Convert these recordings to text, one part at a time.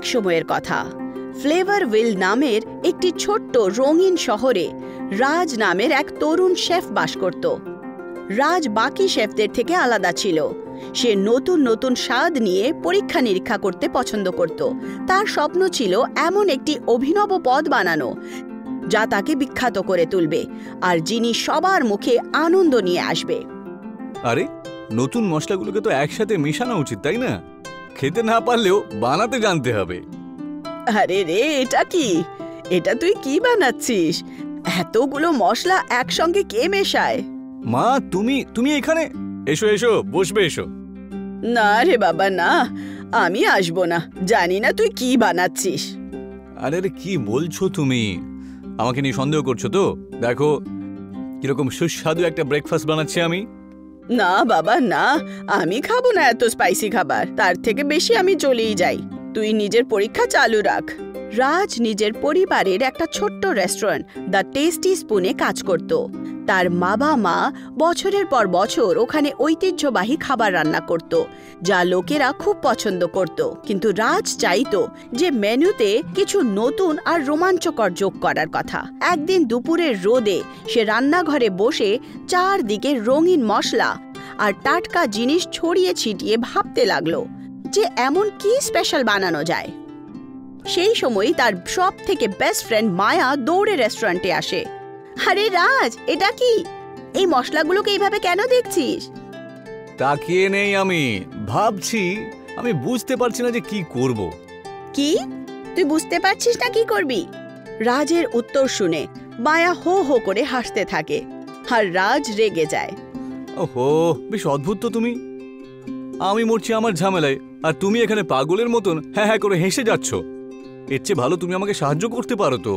এক সময়ের কথা, ফ্লেভারভিল নামের একটি ছোট্ট রঙিন শহরে রাজ নামের এক তরুণ শেফ বাস করত। রাজ বাকি শেফদের থেকে আলাদা ছিল। সে নতুন নতুন স্বাদ নিয়ে পরীক্ষা নিরীক্ষা করতে পছন্দ করত। তার স্বপ্ন ছিল এমন একটি অভিনব পদ বানানো যা তাকে বিখ্যাত করে তুলবে আর যিনি সবার মুখে আনন্দ নিয়ে আসবে। আরে, নতুন মশলাগুলোকে তো একসাথে মেশানো উচিত, তাই না? খেতে না পারলেও বানাতে জানতে হবে। আরে রে, এটা কি? এটা তুই কি বানাচ্ছিস? এতগুলো মশলা একসঙ্গে কে মেশায়? মা, তুমি এখানে এসো, এসো, বসবে, এসো। না রে বাবা, না, আমি আসবো না। জানি না তুই কি বানাচ্ছিস। আরে রে, কি বলছো তুমি? আমাকে নিয়ে সন্দেহ করছো তো? দেখো কিরকম সুস্বাদু একটা ব্রেকফাস্ট বানাচ্ছি আমি। না বাবা, না, আমি খাবো না এত স্পাইসি খাবার। তার থেকে বেশি আমি চলেই যাই। তুই নিজের পরীক্ষা চালু রাখ। রাজ নিজের পরিবারের একটা ছোট্ট রেস্টুরেন্ট দ্য টেস্টি স্পুনে কাজ করত। তার মা বছরের পর বছর ওখানে ঐতিহ্যবাহী খাবার রান্না করত, যা লোকেরা খুব পছন্দ করত। কিন্তু রাজ চাইতো যে মেনুতে কিছু নতুন আর রোমাঞ্চকর যোগ করার কথা। একদিন দুপুরের রোদে সে রান্নাঘরে বসে চারদিকে রঙিন মশলা আর টাটকা জিনিস ছড়িয়ে ছিটিয়ে ভাবতে লাগলো যে এমন কি স্পেশাল বানানো যায়। সেই সময় তার সব থেকে বেস্ট ফ্রেন্ড মায়া দৌড়ে রেস্টুরেন্টে আসে। আরে রাজ, এটা কি? এই মশলাগুলোকে এইভাবে কেন দেখছিস? তাকিয়ে নেই, আমি ভাবছি। আমি বুঝতে পারছি না যে কি করব। কি? তুই বুঝতে পারছিস না কি করবি? রাজের উত্তর শুনে মায়া হো হো করে হাসতে থাকে আর রাজ রেগে যায়। ওহো, বেশ অদ্ভুত তো তুমি। আমি মরছি আমার ঝামেলায় আর তুমি এখানে পাগলের মতন হ্যাঁ হ্যাঁ করে হেসে যাচ্ছ। এর চেয়ে ভালো তুমি আমাকে সাহায্য করতে পারো তো।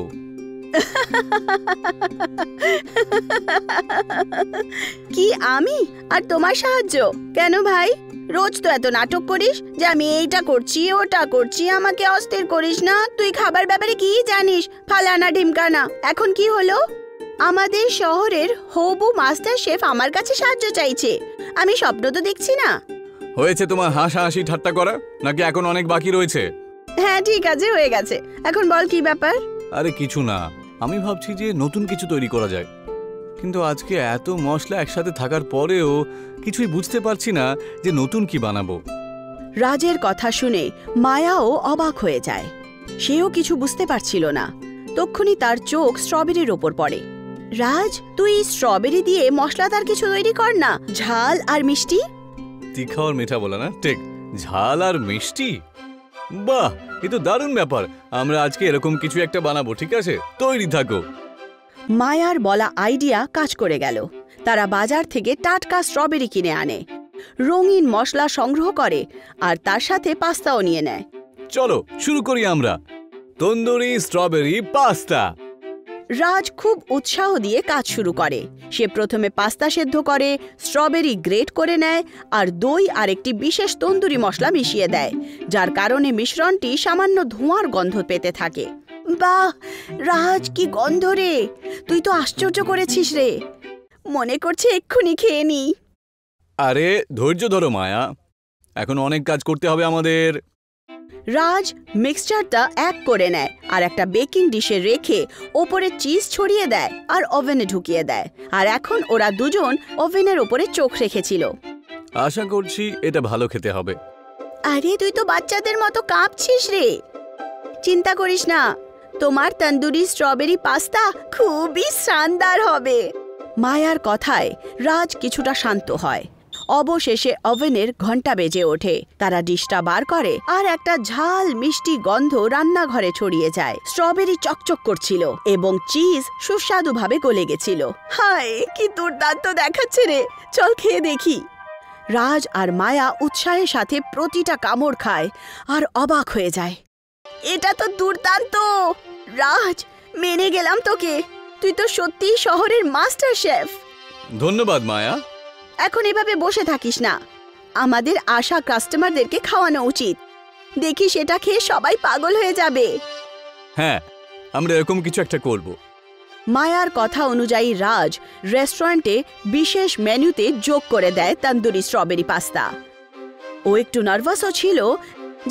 কি আমি আর তোমার সাহায্য? কেন ভাই? রোজ তো এত নাটক করিস যে আমি এইটা করছি ওটা করছি, আমাকে অস্থির করিস না। তুই খাবার ব্যাপারে কি জানিস? ফালানা ঢিমকানা। এখন কি হলো? আমাদের শহরের হবু মাস্টার শেফ আমার কাছে সাহায্য চাইছে। আমি স্বপ্ন তো দেখছি না। হয়েছে তোমার হাসাহাসি ঠাট্টা করা, নাকি এখন অনেক বাকি রয়েছে? হ্যাঁ, ঠিক আছে, হয়ে গেছে। এখন বল কি ব্যাপার? আরে কিছু না, আমি ভাবছি যে নতুন কিছু তৈরি করা যায়। কিন্তু আজকে এত মশলা একসাথে থাকার পরেও কিছুই বুঝতে পারছি না যে নতুন কি বানাবো। রাজের কথা শুনে মায়াও অবাক হয়ে যায়। সেও কিছু বুঝতে পারছিল না। তক্ষুনি তার চোখ স্ট্রবেরির ওপর পড়ে। রাজ, তুই স্ট্রবেরি দিয়ে মশলাদার কিছু তৈরি কর না, ঝাল আর মিষ্টি। তীখা আর মিঠা বলা না, ঠিক, ঝাল আর মিষ্টি। বাহ, এ তো দারুণ ব্যাপার। আমরা আজকে এরকম কিছু একটা বানাবো, ঠিক আছে? তৈরি থাকো। মায়ার বলা আইডিয়া কাজ করে গেল। তারা বাজার থেকে টাটকা স্ট্রবেরি কিনে আনে, রঙিন মশলা সংগ্রহ করে আর তার সাথে পাস্তাও নিয়ে নেয়। চলো শুরু করি আমরা তন্দুরি স্ট্রবেরি পাস্তা। রাজ খুব উৎসাহ দিয়ে কাজ শুরু করে। সে প্রথমে পাস্তা সেদ্ধ করে, স্ট্রবেরি গ্রেট করে নেয় আর দই আর একটি বিশেষ তন্দুরি মশলা মিশিয়ে দেয়, যার কারণে মিশ্রণটি সামান্য ধোঁয়ার গন্ধ পেতে থাকে। বাহ রাজ, কি গন্ধ রে! তুই তো আশ্চর্য করেছিস রে। মনে করছে এক্ষুনি খেয়ে নি। আরে ধৈর্য ধরো মায়া, এখন অনেক কাজ করতে হবে আমাদের। রাজ মিক্সচারটা এক করে নেয় আর একটা বেকিং ডিশে রেখে ওপরে চিজ ছড়িয়ে দেয় আর ওভেনে ঢুকিয়ে দেয়। আর এখন ওরা দুজন ওভেনের ওপরে চোখ রেখেছিল। আশা করছি এটা ভালো খেতে হবে। আরে তুই তো বাচ্চাদের মতো কাঁপছিস রে। চিন্তা করিস না, তোমার তন্দুরি স্ট্রবেরি পাস্তা খুবই শানদার হবে। মায়ার কথায় রাজ কিছুটা শান্ত হয়। অবশেষে ওভেনের ঘন্টা বেজে ওঠে। তারা ডিশটা বার করে আর একটা ঝাল মিষ্টি গন্ধ রান্নাঘরে ছড়িয়ে যায়। স্ট্রবেরি চকচক করছিল এবং চিজ সুস্বাদুভাবে গলে গেছিল। হায়, কি দুর্দান্ত দেখাচ্ছে রে! চল খেয়ে দেখি। রাজ আর মায়া উৎসাহের সাথে প্রতিটা কামড় খায় আর অবাক হয়ে যায়। এটা তো দুর্দান্ত! রাজ, মেনে গেলাম তোকে। তুই তো সত্যিই শহরের মাস্টার শেফ। ধন্যবাদ মায়া। এখন এভাবে বসে থাকিস না, আমাদের আশা কাস্টমারদেরকে খাওয়ানো উচিত। দেখি সেটা খেয়ে সবাই পাগল হয়ে যাবে। হ্যাঁ, আমরা এরকম কিছু একটা করব। মায়ার কথা অনুযায়ী রাজ রেস্টুরেন্টে বিশেষ মেনুতে যোগ করে দেয় তন্দুরি স্ট্রবেরি পাস্তা। ও একটু নার্ভাসও ছিল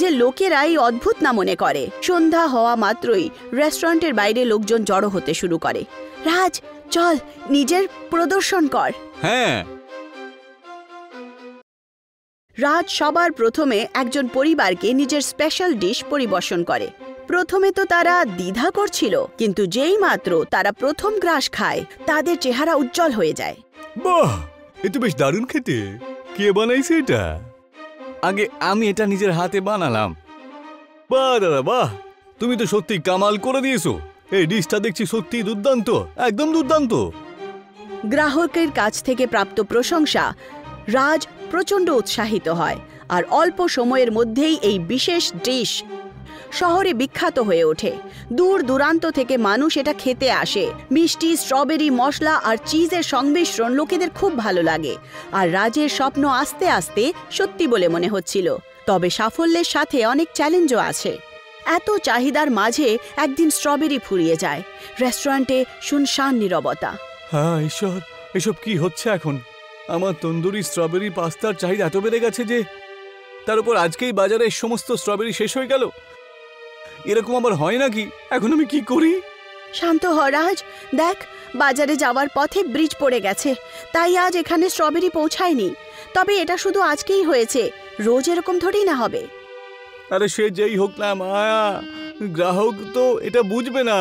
যে লোকেরা এই অদ্ভুত না মনে করে। সন্ধ্যা হওয়া মাত্রই রেস্টুরেন্টের বাইরে লোকজন জড়ো হতে শুরু করে। রাজ, চল নিজের প্রদর্শন কর। হ্যাঁ। রাজ সবার প্রথমে একজন পরিবারকে নিজের স্পেশাল ডিশ পরিবেশন করে। প্রথমে তো তারা দ্বিধা করছিল, কিন্তু যেই মাত্র তারা প্রথম গ্রাস খায় তাদের চেহারা উজ্জ্বল হয়ে যায়। বাহ, এ তো বেশ দারুণ খেতে। কে বানাইছে এটা? আগে আমি এটা নিজের হাতে বানালাম। বাহ দাদা, বাহ, তুমি তো সত্যি কামাল করে দিয়েছো। এই ডিশটা দেখছি সত্যি দুর্দান্ত, একদম দুর্দান্ত। গ্রাহকের কাছ থেকে প্রাপ্ত প্রশংসা রাজ প্রচণ্ড উৎসাহিত হয়, আর অল্প সময়ের মধ্যেই এই বিশেষ ডিশ শহরে বিখ্যাত হয়ে ওঠে। দূর দূরান্ত থেকে মানুষ এটা খেতে আসে। মিষ্টি, স্ট্রবেরি, মশলা আর চিজের সংমিশ্রণ লোকেদের খুব ভালো লাগে, আর রাজের স্বপ্ন আস্তে আস্তে সত্যি বলে মনে হচ্ছিল। তবে সাফল্যের সাথে অনেক চ্যালেঞ্জও আছে। এত চাহিদার মাঝে একদিন স্ট্রবেরি ফুরিয়ে যায়। রেস্টুরেন্টে শুনশান নীরবতা। হ্যাঁ ঈশ্বর, এসব কি হচ্ছে এখন? আমার তন্দুরি স্ট্রবেরি পাস্তার চাহিদা এত বেড়ে গেছে যে তার উপর আজকেই বাজারে সমস্ত স্ট্রবেরি শেষ হয়ে গেল। এরকম আবার হয় নাকি? এখন আমি কি করি? শান্ত হ রাজ, দেখ বাজারে যাওয়ার পথে ব্রিজ পড়ে গেছে, তাই আজ এখানে স্ট্রবেরি পৌঁছায়নি। তবে এটা শুধু আজকেই হয়েছে, রোজ এরকম ধরেই না হবে। আরে সে যেই হোক না মায়া, গ্রাহক তো এটা বুঝবে না।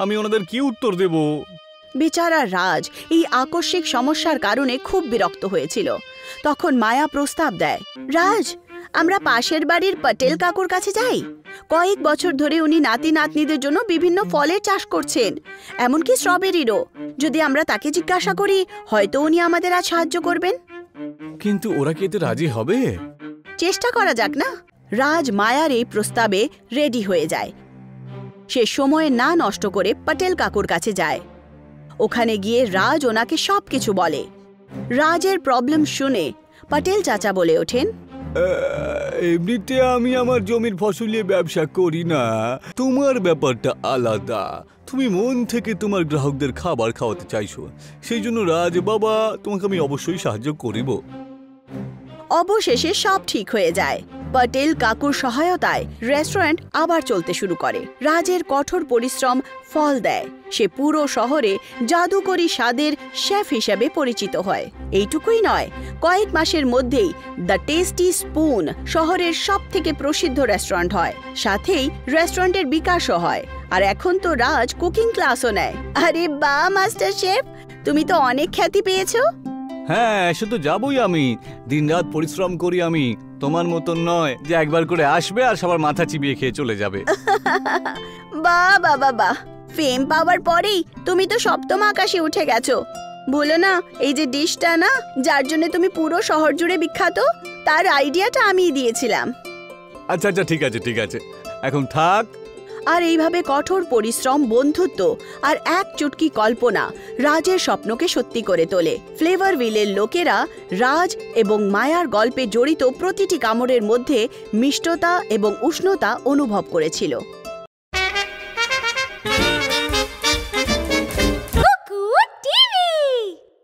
আমি ওনাদের কি উত্তর দেব? বেচারা রাজ এই আকস্মিক সমস্যার কারণে খুব বিরক্ত হয়েছিল। তখন মায়া প্রস্তাব দেয়, রাজ, আমরা পাশের বাড়ির পটেল কাকুর কাছে যাই। কয়েক বছর ধরে উনি নাতি নাতনিদের জন্য বিভিন্ন ফলের চাষ করছেন, এমনকি স্ট্রবেরিরও। যদি আমরা তাকে জিজ্ঞাসা করি, হয়তো উনি আমাদের আজ সাহায্য করবেন। কিন্তু ওরা কি এতে রাজি হবে? চেষ্টা করা যাক না। রাজ মায়ার এই প্রস্তাবে রেডি হয়ে যায়। সে সময় না নষ্ট করে পটেল কাকুর কাছে যায়। ওখানে গিয়ে রাজ ওনাকে সবকিছু বলে। রাজের প্রবলেম শুনে পটেল চাচা বলে ওঠেন, এমনিতে আমি আমার জমির ফসল নিয়ে ব্যবসা করি না। তোমার ব্যাপারটা আলাদা। তুমি মন থেকে তোমার গ্রাহকদের খাবার খাওয়াতে চাইছো, সেই জন্য রাজ বাবা তোমাকে আমি অবশ্যই সাহায্য করিব। অবশেষে সব ঠিক হয়ে যায়। পটেল কাকুর সহায়তায় রেস্টুরেন্ট আবার চলতে শুরু করে। রাজের কঠোর পরিশ্রম ফল দেয়। সে পুরো শহরে জাদুকরী স্বাদের শেফ হিসেবে পরিচিত হয়। এইটুকুই নয়, কয়েক মাসের মধ্যেই দ্য টেস্টি স্পুন শহরের সবথেকে প্রসিদ্ধ রেস্টুরেন্ট হয়। সাথেই রেস্টুরেন্টের বিকাশও হয়। আর এখন তো রাজ কুকিং ক্লাসও নেয়। আরে বাহ মাস্টার শেফ, তুমি তো অনেক খ্যাতি পেয়েছো। হ্যাঁ, সে তো যাবই। আমি দিনরাত পরিশ্রম করি। আমি তোমার মতন নয় যে একবার করে আসবে আর সবার মাথা চিবিয়ে খেয়ে চলে যাবে। বাহ বাবা বাহ, ফেম পাওয়ার পরেই তুমি তো সপ্তম আকাশে উঠে গেছো। বলো না, এই যে ডিশটা না, যার জন্য তুমি পুরো শহর জুড়ে বিখ্যাত, তার আইডিয়াটা আমিই দিয়েছিলাম। আচ্ছা আচ্ছা, ঠিক আছে ঠিক আছে, এখন থাক। আর এইভাবে কঠোর পরিশ্রম, বন্ধুত্ব আর এক চুটকি কল্পনা রাজের স্বপ্নকে সত্যি করে তোলে। ফ্লেভারভিলের লোকেরা রাজ এবং মায়ার গল্পে জড়িত প্রতিটি কামড়ের মধ্যে মিষ্টতা এবং উষ্ণতা অনুভব করেছিল।